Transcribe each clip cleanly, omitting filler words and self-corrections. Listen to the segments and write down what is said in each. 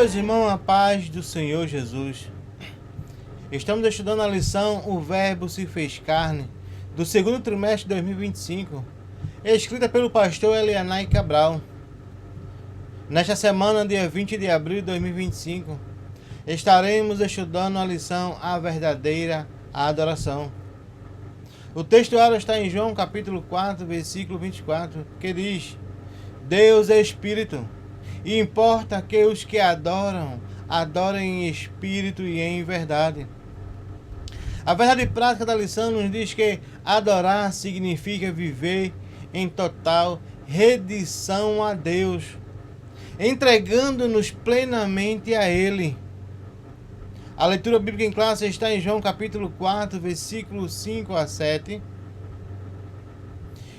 Meus irmãos, a paz do Senhor Jesus. Estamos estudando a lição O Verbo se fez carne, do segundo trimestre de 2025, escrita pelo pastor Elianai Cabral. Nesta semana, dia 20 de abril de 2025, estaremos estudando a lição A Verdadeira Adoração. O texto áureo está em João capítulo 4, versículo 24, que diz: Deus é Espírito, e importa que os que adoram, adorem em espírito e em verdade. A verdade prática da lição nos diz que adorar significa viver em total rendição a Deus, entregando-nos plenamente a Ele. A leitura bíblica em classe está em João capítulo 4, versículos 5 a 7,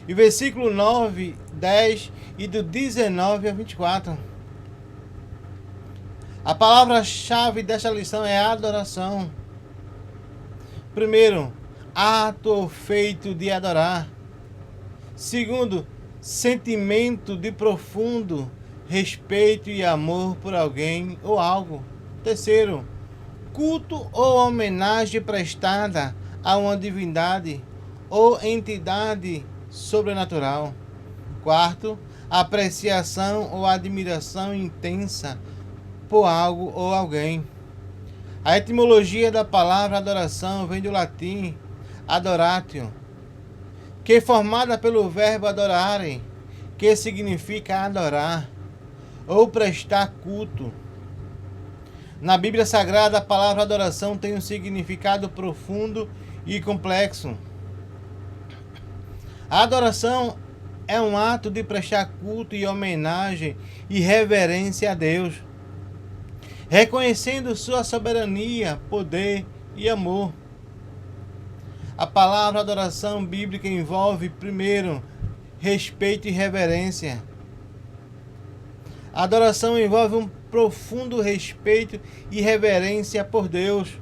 e versículo 9, 10 e do 19 a 24. A palavra-chave desta lição é adoração. Primeiro, ato ou feito de adorar. Segundo, sentimento de profundo respeito e amor por alguém ou algo. Terceiro, culto ou homenagem prestada a uma divindade ou entidade sobrenatural. Quarto, apreciação ou admiração intensa por algo ou alguém. A etimologia da palavra adoração vem do latim adoratio, que é formada pelo verbo adorare, que significa adorar ou prestar culto. Na Bíblia Sagrada, a palavra adoração tem um significado profundo e complexo. A adoração é um ato de prestar culto e homenagem e reverência a Deus, reconhecendo sua soberania, poder e amor. A palavra adoração bíblica envolve, primeiro, respeito e reverência. A adoração envolve um profundo respeito e reverência por Deus,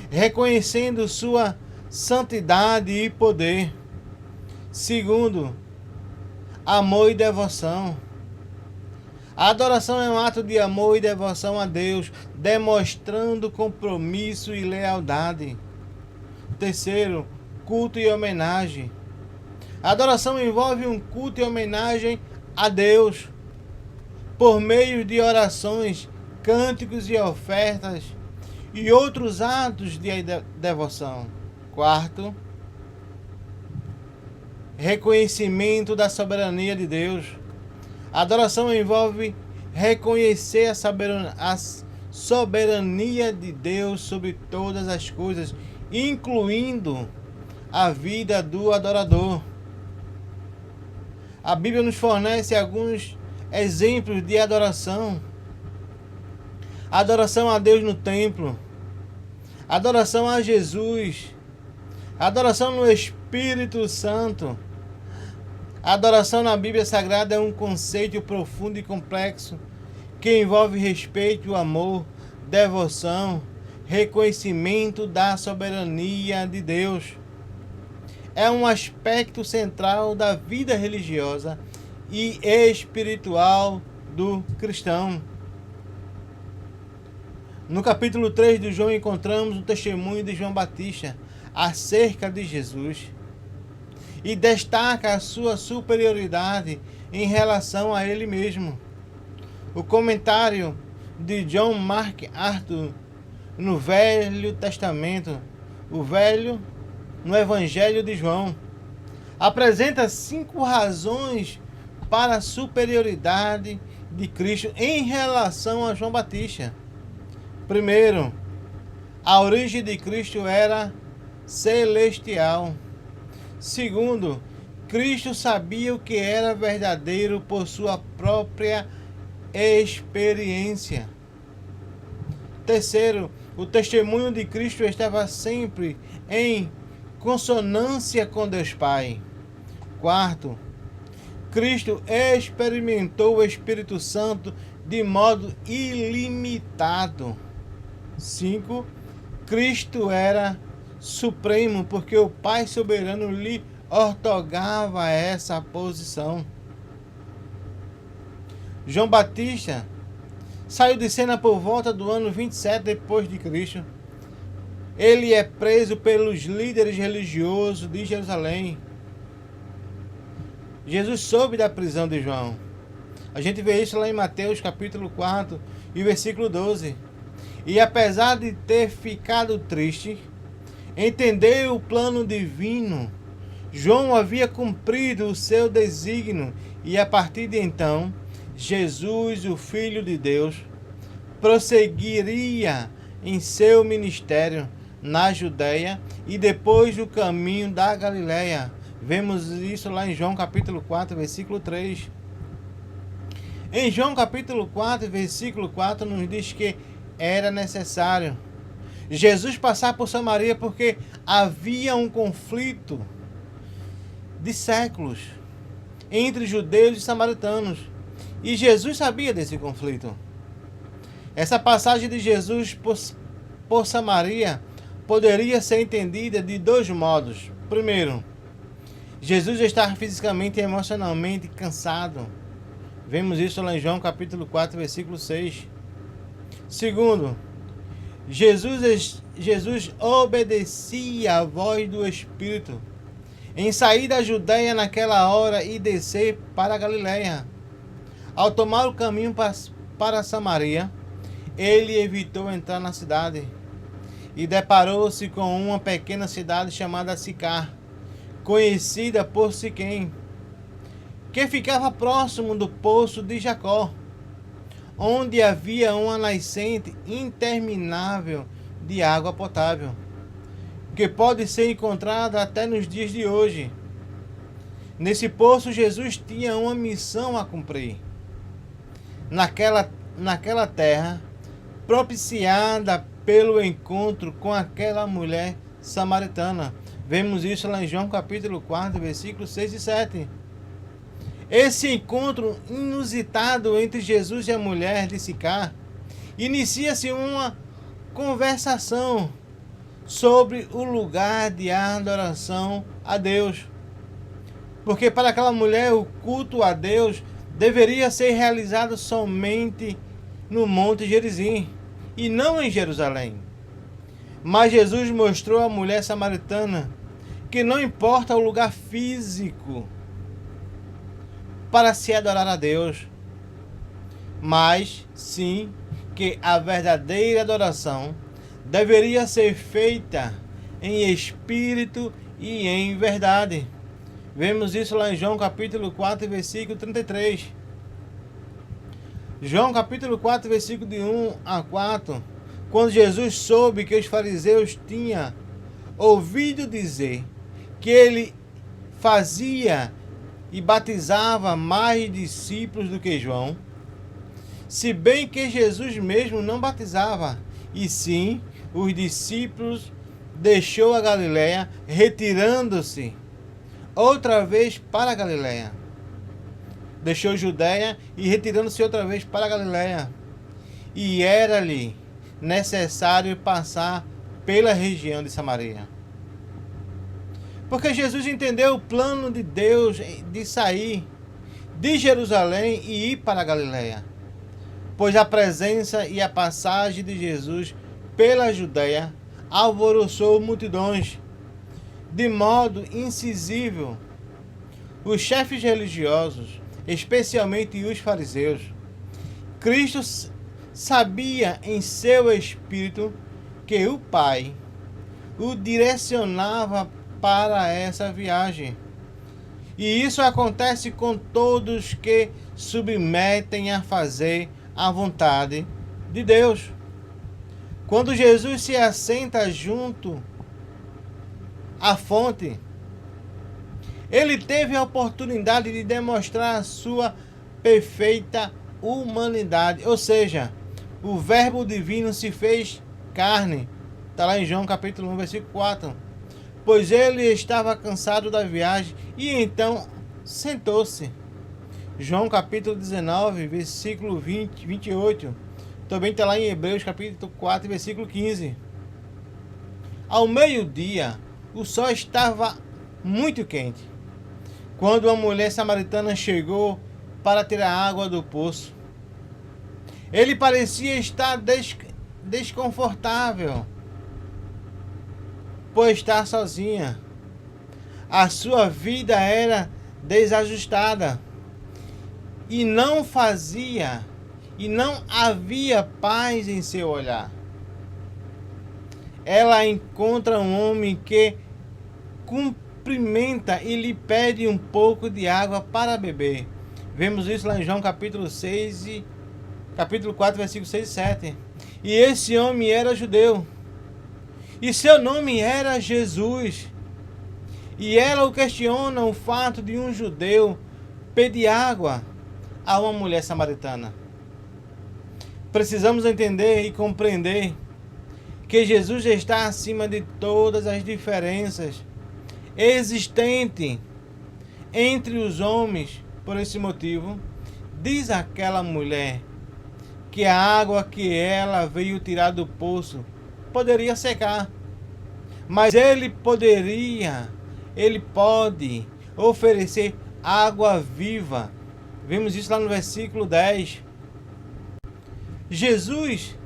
reconhecendo sua santidade e poder. Segundo, amor e devoção. A adoração é um ato de amor e devoção a Deus, demonstrando compromisso e lealdade. Terceiro, culto e homenagem. A adoração envolve um culto e homenagem a Deus, por meio de orações, cânticos e ofertas e outros atos de devoção. Quarto, reconhecimento da soberania de Deus. A adoração envolve reconhecer a soberania de Deus sobre todas as coisas, incluindo a vida do adorador. A Bíblia nos fornece alguns exemplos de adoração. Adoração a Deus no templo, adoração a Jesus, adoração no Espírito Santo. A adoração na Bíblia Sagrada é um conceito profundo e complexo que envolve respeito, amor, devoção, reconhecimento da soberania de Deus. É um aspecto central da vida religiosa e espiritual do cristão. No capítulo 3 de João encontramos o testemunho de João Batista acerca de Jesus e destaca a sua superioridade em relação a ele mesmo. O comentário de John Mark Arthur no Velho Testamento, no Evangelho de João, apresenta 5 razões para a superioridade de Cristo em relação a João Batista. Primeiro, a origem de Cristo era celestial. Segundo, Cristo sabia o que era verdadeiro por sua própria experiência. Terceiro, o testemunho de Cristo estava sempre em consonância com Deus Pai. Quarto, Cristo experimentou o Espírito Santo de modo ilimitado. 5. Cristo era supremo porque o Pai soberano lhe ortogava essa posição. João Batista saiu de cena por volta do ano 27 depois de Cristo. Ele é preso pelos líderes religiosos de Jerusalém. Jesus soube da prisão de João. A gente vê isso lá em Mateus capítulo 4 e versículo 12. E apesar de ter ficado triste, entendeu o plano divino. João havia cumprido o seu desígnio e a partir de então, Jesus, o Filho de Deus, prosseguiria em seu ministério na Judeia e depois o caminho da Galileia. Vemos isso lá em João capítulo 4, versículo 3. Em João capítulo 4, versículo 4, nos diz que era necessário Jesus passar por Samaria porque havia um conflito de séculos entre judeus e samaritanos. E Jesus sabia desse conflito. Essa passagem de Jesus por Samaria poderia ser entendida de dois modos. Primeiro, Jesus estava fisicamente e emocionalmente cansado. Vemos isso lá em João capítulo 4, versículo 6. Segundo, Jesus obedecia à voz do Espírito em sair da Judeia naquela hora e descer para a Galileia. Ao tomar o caminho para Samaria, ele evitou entrar na cidade e deparou-se com uma pequena cidade chamada Sicar, conhecida por Siquém, que ficava próximo do poço de Jacó, onde havia uma nascente interminável de água potável, que pode ser encontrada até nos dias de hoje. Nesse poço, Jesus tinha uma missão a cumprir. Naquela terra, propiciada pelo encontro com aquela mulher samaritana. Vemos isso lá em João capítulo 4, versículos 6 e 7. Esse encontro inusitado entre Jesus e a mulher de Sicar inicia-se uma conversação sobre o lugar de adoração a Deus. Porque para aquela mulher o culto a Deus deveria ser realizado somente no Monte Gerizim e não em Jerusalém. Mas Jesus mostrou à mulher samaritana que não importa o lugar físico para se adorar a Deus, mas sim que a verdadeira adoração deveria ser feita em espírito e em verdade. Vemos isso lá em João capítulo 4, versículo 33. João capítulo 4, versículo de 1 a 4. Quando Jesus soube que os fariseus tinham ouvido dizer que ele fazia e batizava mais discípulos do que João, se bem que Jesus mesmo não batizava, e sim os discípulos, deixou a Galileia, retirando-se outra vez para a Galileia. Deixou Judeia e retirando-se outra vez para a Galileia. E era-lhe necessário passar pela região de Samaria. Porque Jesus entendeu o plano de Deus de sair de Jerusalém e ir para a Galileia. Pois a presença e a passagem de Jesus pela Judeia alvoroçou multidões, de modo incisível. Os chefes religiosos, especialmente os fariseus, Cristo sabia em seu espírito que o Pai o direcionava para essa viagem. E isso acontece com todos que submetem a fazer a vontade de Deus. Quando Jesus se assenta junto à fonte, ele teve a oportunidade de demonstrar a sua perfeita humanidade, ou seja, o Verbo divino se fez carne. Está lá em João capítulo 1, versículo 4. Pois ele estava cansado da viagem e então sentou-se. João capítulo 19, versículo 28. Também está lá em Hebreus capítulo 4, versículo 15. Ao meio-dia, o sol estava muito quente, quando uma mulher samaritana chegou para tirar água do poço. Ele parecia estar desconfortável por estar sozinha. A sua vida era desajustada e não havia paz em seu olhar. Ela encontra um homem que cumprimenta e lhe pede um pouco de água para beber. Vemos isso lá em João capítulo 4, versículos 6 e 7. E esse homem era judeu. E seu nome era Jesus. E ela o questiona o fato de um judeu pedir água a uma mulher samaritana. Precisamos entender e compreender que Jesus está acima de todas as diferenças existentes entre os homens. Por esse motivo, diz aquela mulher que a água que ela veio tirar do poço poderia secar, mas ele pode oferecer água viva. Vemos isso lá no versículo 10. Jesus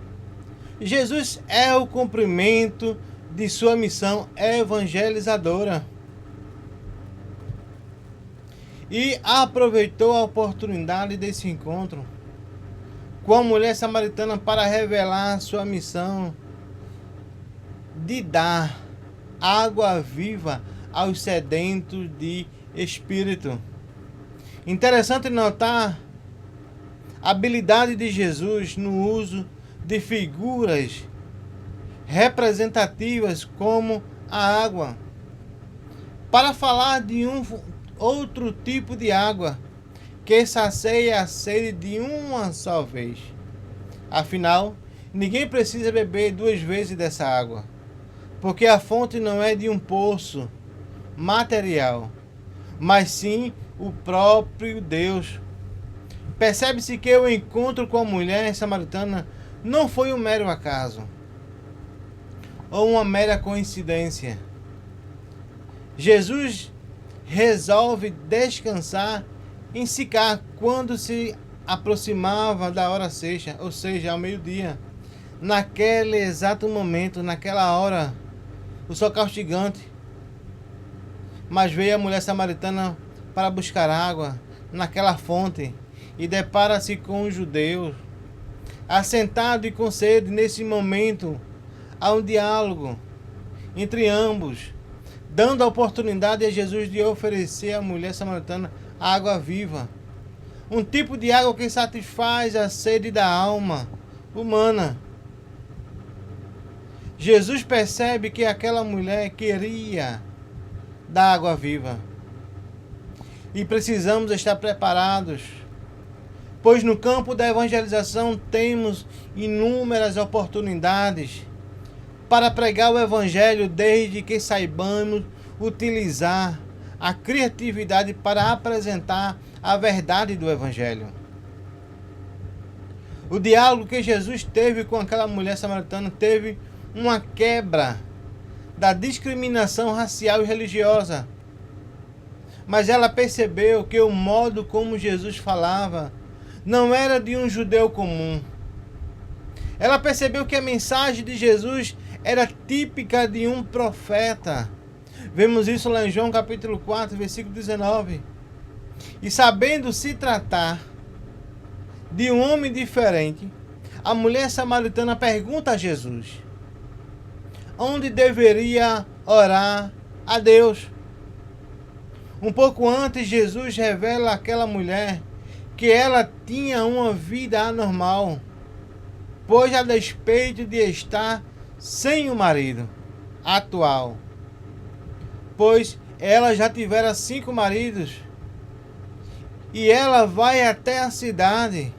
é o cumprimento de sua missão evangelizadora e aproveitou a oportunidade desse encontro com a mulher samaritana para revelar sua missão de dar água viva aos sedentos de espírito. Interessante notar a habilidade de Jesus no uso de figuras representativas como a água, para falar de um outro tipo de água que sacia a sede de uma só vez. Afinal, ninguém precisa beber 2 vezes dessa água, porque a fonte não é de um poço material, mas sim o próprio Deus. Percebe-se que o encontro com a mulher samaritana não foi um mero acaso ou uma mera coincidência. Jesus resolve descansar em Sicar quando se aproximava da hora sexta, ou seja, ao meio-dia. Naquele exato momento, naquela hora, o sol castigante. Mas veio a mulher samaritana para buscar água naquela fonte e depara-se com os judeus. Assentado e com sede, nesse momento, há um diálogo entre ambos, dando a oportunidade a Jesus de oferecer à mulher samaritana água viva. Um tipo de água que satisfaz a sede da alma humana. Jesus percebe que aquela mulher queria da água viva. E precisamos estar preparados, pois no campo da evangelização temos inúmeras oportunidades para pregar o evangelho, desde que saibamos utilizar a criatividade para apresentar a verdade do evangelho. O diálogo que Jesus teve com aquela mulher samaritana teve uma quebra da discriminação racial e religiosa. Mas ela percebeu que o modo como Jesus falava não era de um judeu comum. Ela percebeu que a mensagem de Jesus era típica de um profeta. Vemos isso lá em João capítulo 4, versículo 19. E sabendo se tratar de um homem diferente, a mulher samaritana pergunta a Jesus onde deveria orar a Deus. Um pouco antes, Jesus revela àquela mulher que ela tinha uma vida anormal, pois a despeito de estar sem o marido atual, pois ela já tivera 5 maridos, e ela vai até a cidade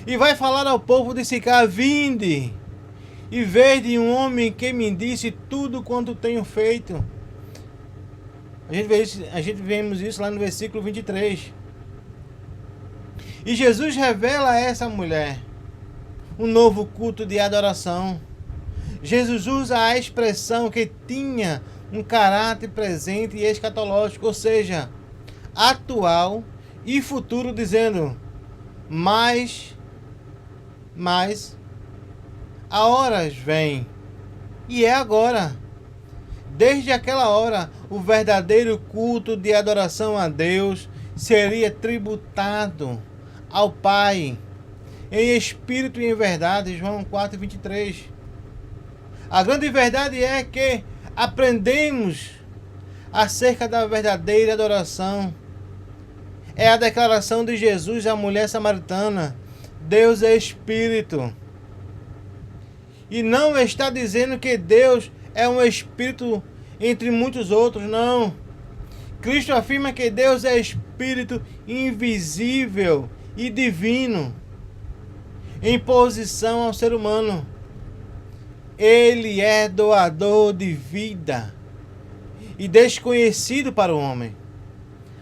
e vai falar ao povo de Sicar: vinde e vede um homem que me disse tudo quanto tenho feito. A gente vemos isso lá no versículo 23. E Jesus revela a essa mulher um novo culto de adoração. Jesus usa a expressão que tinha um caráter presente e escatológico, ou seja, atual e futuro, dizendo: mas Mas a hora vem, e é agora. Desde aquela hora, o verdadeiro culto de adoração a Deus seria tributado ao Pai, em espírito e em verdade. João 4:23. A grande verdade é que aprendemos acerca da verdadeira adoração. É a declaração de Jesus à mulher samaritana: Deus é espírito. E não está dizendo que Deus é um espírito entre muitos outros, não. Cristo afirma que Deus é espírito invisível e divino, em posição ao ser humano. Ele é doador de vida e desconhecido para o homem,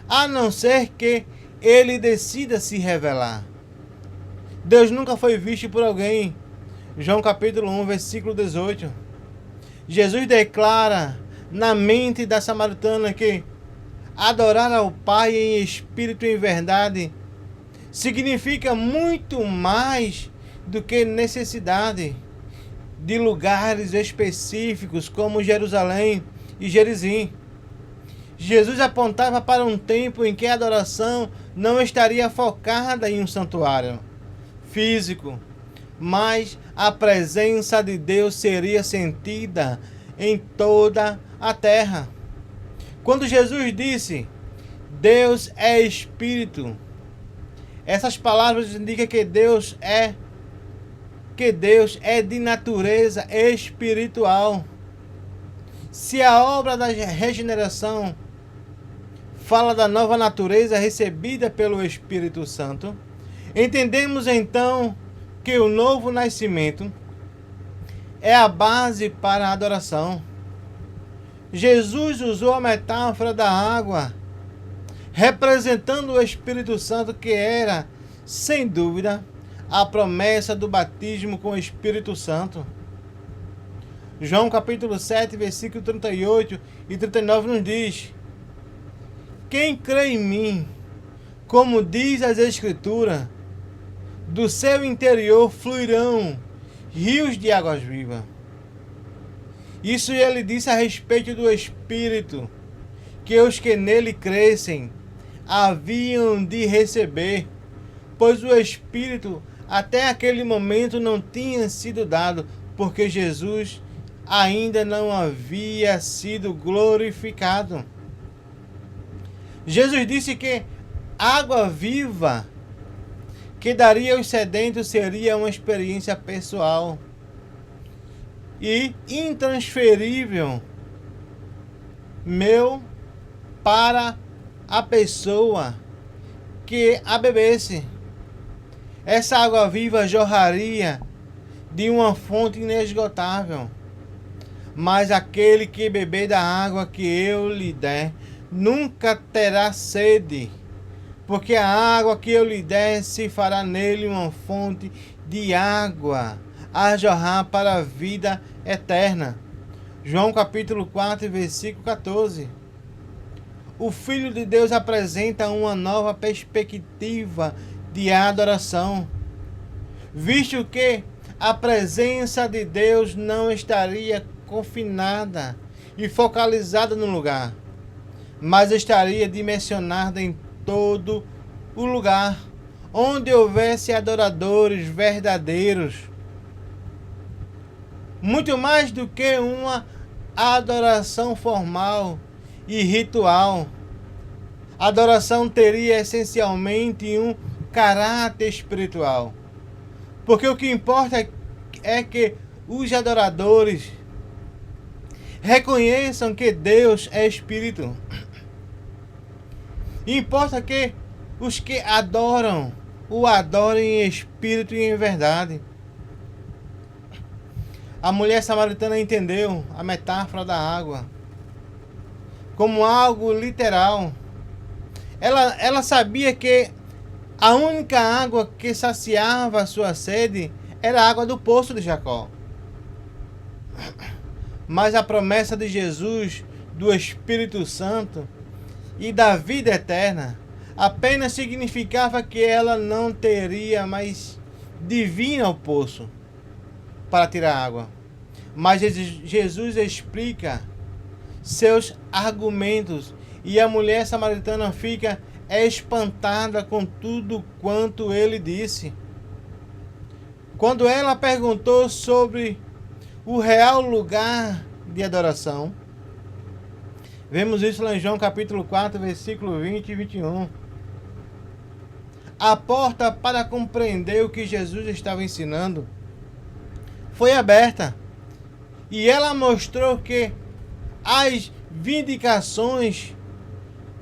a não ser que ele decida se revelar. Deus nunca foi visto por alguém. João capítulo 1, versículo 18. Jesus declara na mente da samaritana que adorar ao Pai em espírito e em verdade significa muito mais do que necessidade de lugares específicos como Jerusalém e Gerizim. Jesus apontava para um tempo em que a adoração não estaria focada em um santuário físico, mas a presença de Deus seria sentida em toda a terra. Quando Jesus disse: Deus é espírito, essas palavras indicam que Deus é de natureza espiritual. Se a obra da regeneração fala da nova natureza recebida pelo Espírito Santo, entendemos então que o novo nascimento é a base para a adoração. Jesus usou a metáfora da água, representando o Espírito Santo, que era, sem dúvida, a promessa do batismo com o Espírito Santo. João capítulo 7, versículo 38 e 39 nos diz: quem crê em mim, como diz as Escrituras, do seu interior fluirão rios de águas vivas. Isso ele disse a respeito do Espírito, que os que nele crescem haviam de receber, pois o Espírito até aquele momento não tinha sido dado, porque Jesus ainda não havia sido glorificado. Jesus disse que água viva que daria aos sedentos seria uma experiência pessoal e intransferível meu para a pessoa que a bebesse. Essa água viva jorraria de uma fonte inesgotável, mas aquele que beber da água que eu lhe der nunca terá sede, porque a água que eu lhe der se fará nele uma fonte de água a jorrar para a vida eterna. João capítulo 4, versículo 14. O Filho de Deus apresenta uma nova perspectiva de adoração, visto que a presença de Deus não estaria confinada e focalizada no lugar, mas estaria dimensionada em todo o lugar onde houvesse adoradores verdadeiros. Muito mais do que uma adoração formal e ritual, a adoração teria essencialmente um caráter espiritual, porque o que importa é que os adoradores reconheçam que Deus é Espírito. Importa que os que adoram o adorem em espírito e em verdade. A mulher samaritana entendeu a metáfora da água como algo literal. Ela sabia que a única água que saciava a sua sede era a água do poço de Jacó. Mas a promessa de Jesus, do Espírito Santo e da vida eterna apenas significava que ela não teria mais divina ao poço para tirar água. Mas Jesus explica seus argumentos e a mulher samaritana fica espantada com tudo quanto ele disse. Quando ela perguntou sobre o real lugar de adoração, vemos isso lá em João capítulo 4, versículo 20 e 21. A porta para compreender o que Jesus estava ensinando foi aberta e ela mostrou que as vindicações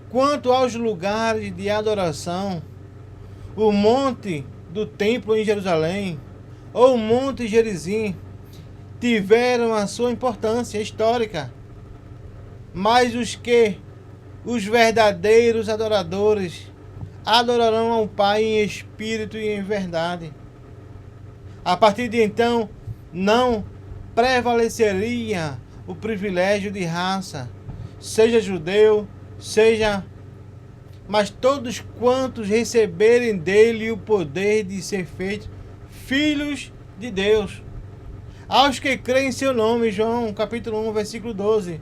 quanto aos lugares de adoração, o monte do templo em Jerusalém ou o monte Gerizim, tiveram a sua importância histórica, mas os verdadeiros adoradores adorarão ao Pai em espírito e em verdade. A partir de então, não prevaleceria o privilégio de raça, seja judeu, mas todos quantos receberem dele o poder de ser feitos filhos de Deus, aos que creem em seu nome. João capítulo 1, versículo 12.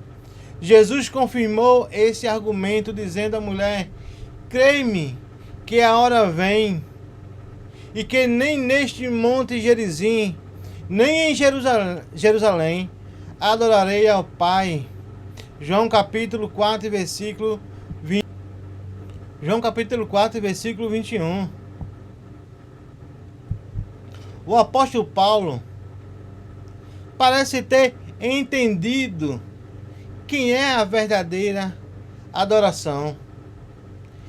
Jesus confirmou esse argumento dizendo à mulher: crê-me que a hora vem, e que nem neste monte Gerizim, nem em Jerusalém, adorarei ao Pai. João capítulo 4, versículo 20. João capítulo 4, versículo 21. O apóstolo Paulo parece ter entendido quem é a verdadeira adoração.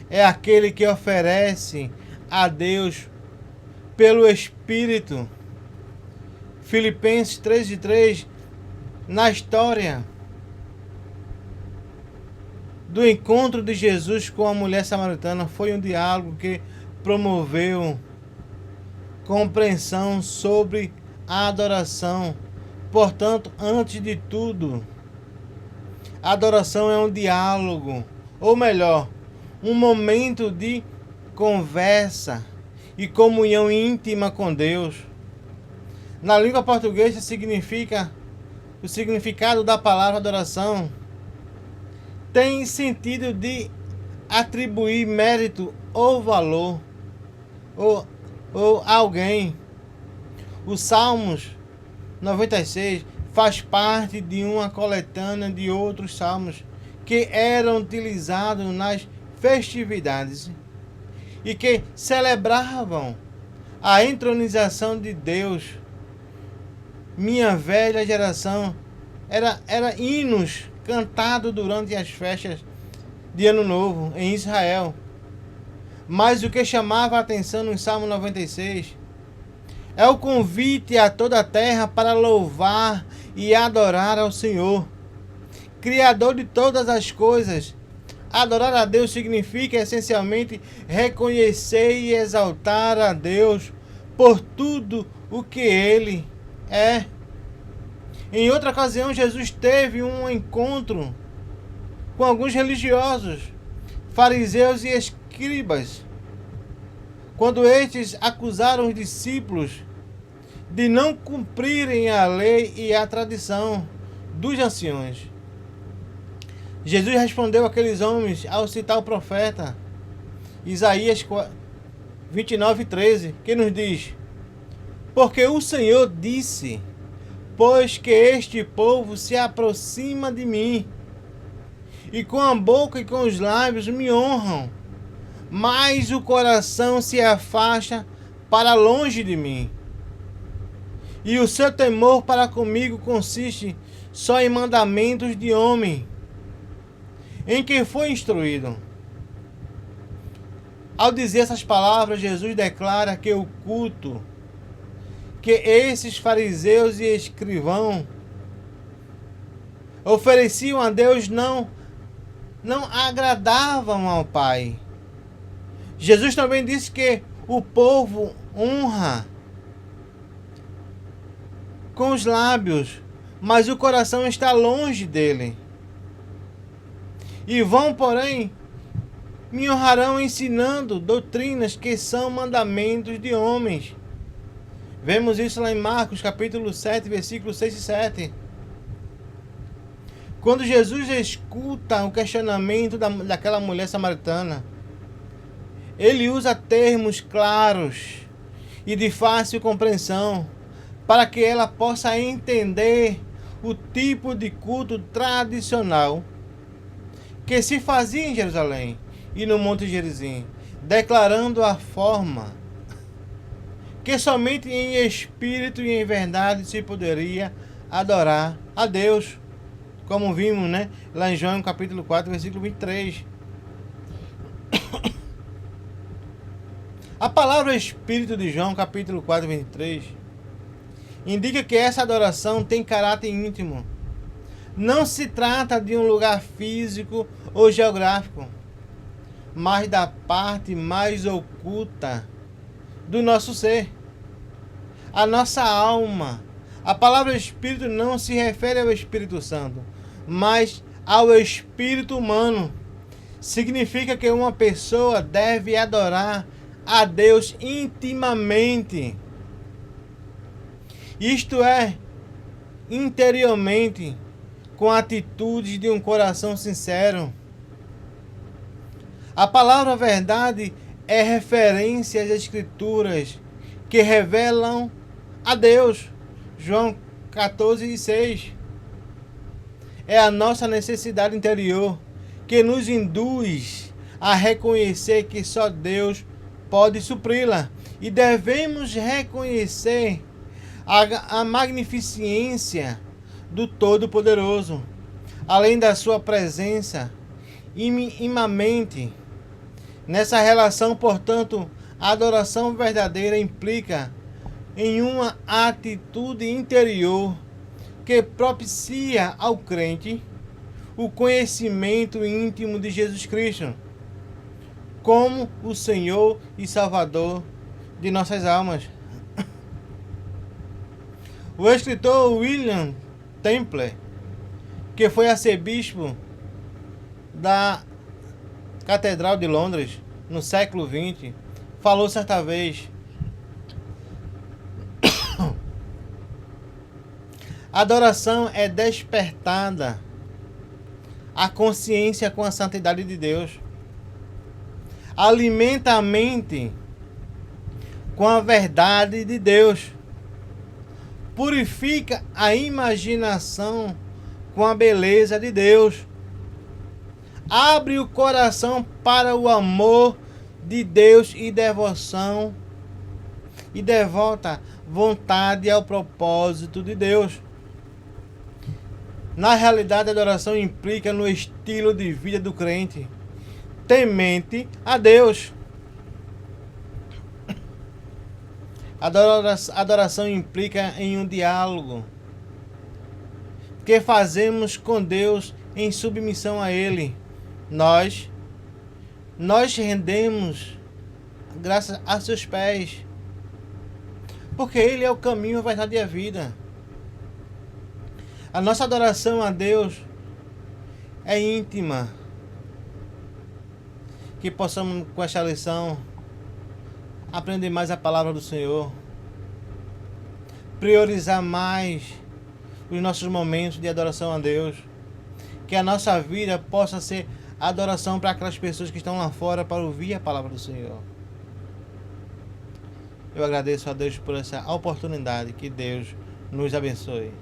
É aquele que oferece a Deus pelo Espírito. Filipenses 3:3, na história do encontro de Jesus com a mulher samaritana, foi um diálogo que promoveu compreensão sobre a adoração. Portanto, antes de tudo, a adoração é um diálogo, ou melhor, um momento de conversa e comunhão íntima com Deus. Na língua portuguesa significa o significado da palavra adoração tem sentido de atribuir mérito ou valor ou alguém. O Salmos 96 faz parte de uma coletânea de outros salmos que eram utilizados nas festividades e que celebravam a entronização de Deus. Minha velha geração era hinos cantados durante as festas de Ano Novo em Israel. Mas o que chamava a atenção no Salmo 96 é o convite a toda a terra para louvar e adorar ao Senhor, Criador de todas as coisas. Adorar a Deus significa essencialmente reconhecer e exaltar a Deus por tudo o que Ele é. Em outra ocasião, Jesus teve um encontro com alguns religiosos, fariseus e escribas, quando estes acusaram os discípulos de não cumprirem a lei e a tradição dos anciões. Jesus respondeu àqueles homens ao citar o profeta Isaías 29:13, que nos diz: porque o Senhor disse, pois que este povo se aproxima de mim, e com a boca e com os lábios me honram, mas o coração se afasta para longe de mim. E o seu temor para comigo consiste só em mandamentos de homem, em que foi instruído. Ao dizer essas palavras, Jesus declara que o culto que esses fariseus e escrivãos ofereciam a Deus não agradavam ao Pai. Jesus também disse que o povo honra com os lábios, mas o coração está longe dele. E vão, porém, me honrarão ensinando doutrinas que são mandamentos de homens. Vemos isso lá em Marcos, capítulo 7, versículos 6 e 7. Quando Jesus escuta o questionamento daquela mulher samaritana, ele usa termos claros e de fácil compreensão para que ela possa entender o tipo de culto tradicional que se fazia em Jerusalém e no Monte Gerizim, declarando a forma que somente em espírito e em verdade se poderia adorar a Deus, como vimos, né, lá em João capítulo 4, versículo 23. A palavra espírito de João capítulo 4, 23 indica que essa adoração tem caráter íntimo. Não se trata de um lugar físico ou geográfico, mas da parte mais oculta do nosso ser, a nossa alma. A palavra Espírito não se refere ao Espírito Santo, mas ao espírito humano. Significa que uma pessoa deve adorar a Deus intimamente, isto é, interiormente, com atitudes de um coração sincero. A palavra verdade é referência às Escrituras que revelam a Deus. João 14, 6. É a nossa necessidade interior que nos induz a reconhecer que só Deus pode supri-la. E devemos reconhecer a magnificência do Todo-Poderoso, além da sua presença imanente. Nessa relação, portanto, a adoração verdadeira implica em uma atitude interior que propicia ao crente o conhecimento íntimo de Jesus Cristo como o Senhor e Salvador de nossas almas. O escritor William Temple, que foi arcebispo da Catedral de Londres no século XX, falou certa vez: a adoração é despertada a consciência com a santidade de Deus, alimenta a mente com a verdade de Deus, purifica a imaginação com a beleza de Deus, abre o coração para o amor de Deus e devoção, e devota vontade ao propósito de Deus. Na realidade, a adoração implica no estilo de vida do crente, temente a Deus. A adoração implica em um diálogo que fazemos com Deus em submissão a Ele. Nós rendemos graças a seus pés, porque Ele é o caminho, a verdade e a vida. A nossa adoração a Deus é íntima. Que possamos, com esta lição, aprender mais a palavra do Senhor, priorizar mais os nossos momentos de adoração a Deus, que a nossa vida possa ser adoração para aquelas pessoas que estão lá fora para ouvir a palavra do Senhor. Eu agradeço a Deus por essa oportunidade. Que Deus nos abençoe.